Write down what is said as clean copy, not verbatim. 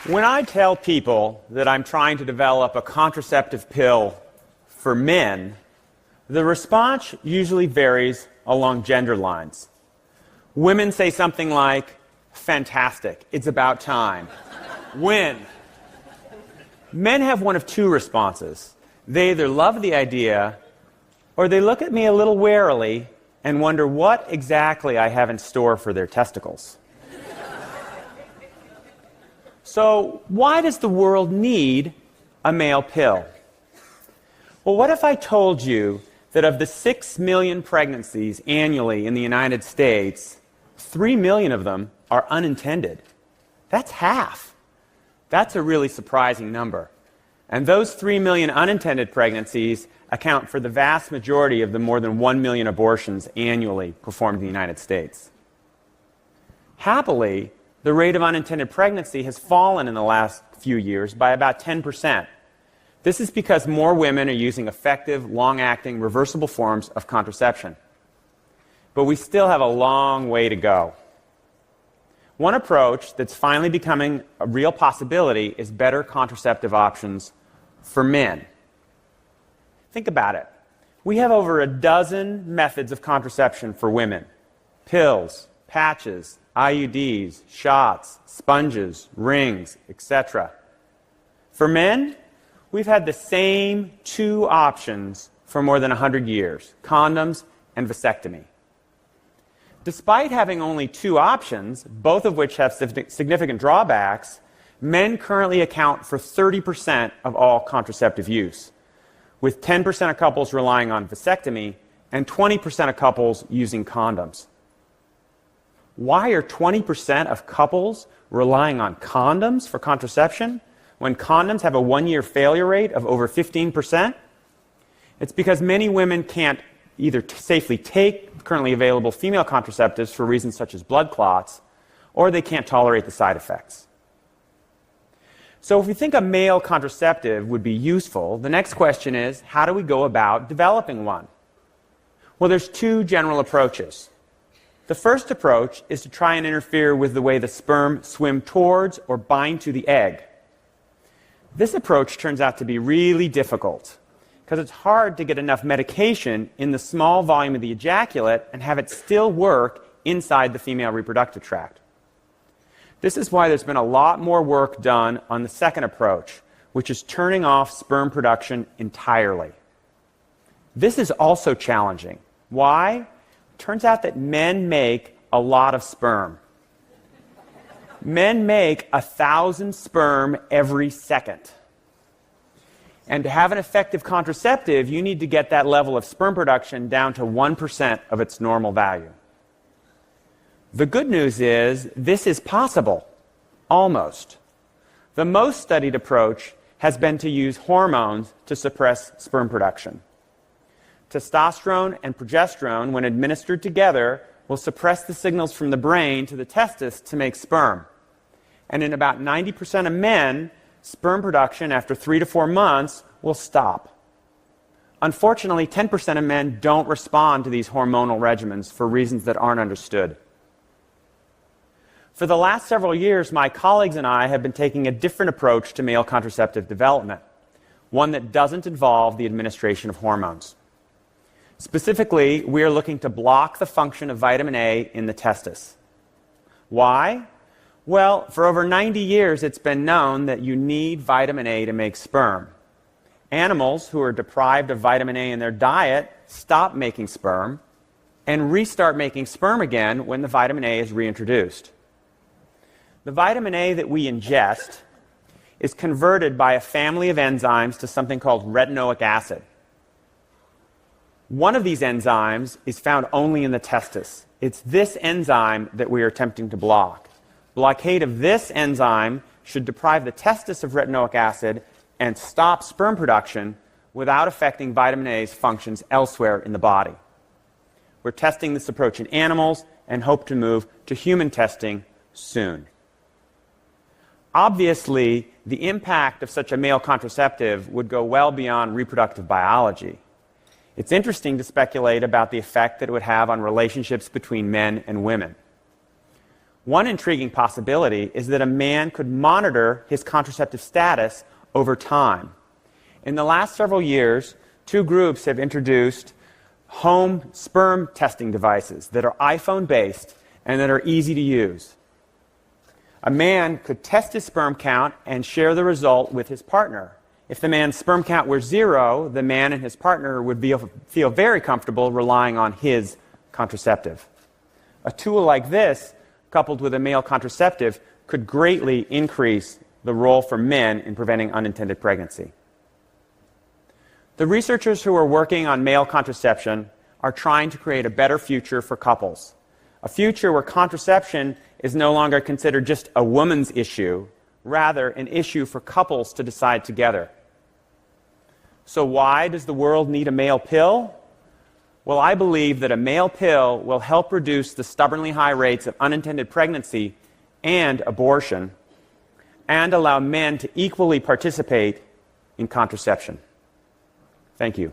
When I tell people that I'm trying to develop a contraceptive pill for men, the response usually varies along gender lines. Women say something like, "Fantastic, it's about time. When?" Men have one of two responses. They either love the idea, or they look at me a little warily and wonder what exactly I have in store for their testicles. So, why does the world need a male pill? Well, what if I told you that of the 6 million pregnancies annually in the United States, 3 million of them are unintended? That's half. That's a really surprising number. And those 3 million unintended pregnancies account for the vast majority of the more than 1 million abortions annually performed in the United States. Happily, the rate of unintended pregnancy has fallen in the last few years by about 10%. This is because more women are using effective, long-acting, reversible forms of contraception. But we still have a long way to go. One approach that's finally becoming a real possibility is better contraceptive options for men. Think about it. We have over a dozen methods of contraception for women: pills, patches, IUDs, shots, sponges, rings, etc. For men, we've had the same two options for more than 100 years: condoms and vasectomy. Despite having only two options, both of which have significant drawbacks, men currently account for 30% of all contraceptive use, with 10% of couples relying on vasectomy and 20% of couples using condoms. Why are 20% of couples relying on condoms for contraception when condoms have a one-year failure rate of over 15%? It's because many women can't either safely take currently available female contraceptives for reasons such as blood clots, or they can't tolerate the side effects. So if we think a male contraceptive would be useful, the next question is, how do we go about developing one? Well, there's two general approaches. The first approach is to try and interfere with the way the sperm swim towards or bind to the egg. This approach turns out to be really difficult because it's hard to get enough medication in the small volume of the ejaculate and have it still work inside the female reproductive tract. This is why there's been a lot more work done on the second approach, which is turning off sperm production entirely. This is also challenging. Why? Turns out that men make a lot of sperm. Men make 1,000 sperm every second. And to have an effective contraceptive, you need to get that level of sperm production down to 1% of its normal value. The good news is this is possible, almost. The most studied approach has been to use hormones to suppress sperm production. Testosterone and progesterone, when administered together, will suppress the signals from the brain to the testis to make sperm. And in about 90% of men, sperm production after 3 to 4 months will stop. Unfortunately, 10% of men don't respond to these hormonal regimens for reasons that aren't understood. For the last several years, my colleagues and I have been taking a different approach to male contraceptive development, one that doesn't involve the administration of hormones. Specifically, we are looking to block the function of vitamin A in the testis. Why? Well, for over 90 years, it's been known that you need vitamin A to make sperm. Animals who are deprived of vitamin A in their diet stop making sperm and restart making sperm again when the vitamin A is reintroduced. The vitamin A that we ingest is converted by a family of enzymes to something called retinoic acid. One of these enzymes is found only in the testis. It's this enzyme that we are attempting to block. Blockade of this enzyme should deprive the testis of retinoic acid and stop sperm production without affecting vitamin A's functions elsewhere in the body. We're testing this approach in animals and hope to move to human testing soon. Obviously, the impact of such a male contraceptive would go well beyond reproductive biology. It's interesting to speculate about the effect that it would have on relationships between men and women. One intriguing possibility is that a man could monitor his contraceptive status over time. In the last several years, two groups have introduced home sperm testing devices that are iPhone-based and that are easy to use. A man could test his sperm count and share the result with his partner. If the man's sperm count were 0, the man and his partner would feel very comfortable relying on his contraceptive. A tool like this, coupled with a male contraceptive, could greatly increase the role for men in preventing unintended pregnancy. The researchers who are working on male contraception are trying to create a better future for couples. A future where contraception is no longer considered just a woman's issue, rather an issue for couples to decide together. So why does the world need a male pill? Well, I believe that a male pill will help reduce the stubbornly high rates of unintended pregnancy and abortion, and allow men to equally participate in contraception. Thank you.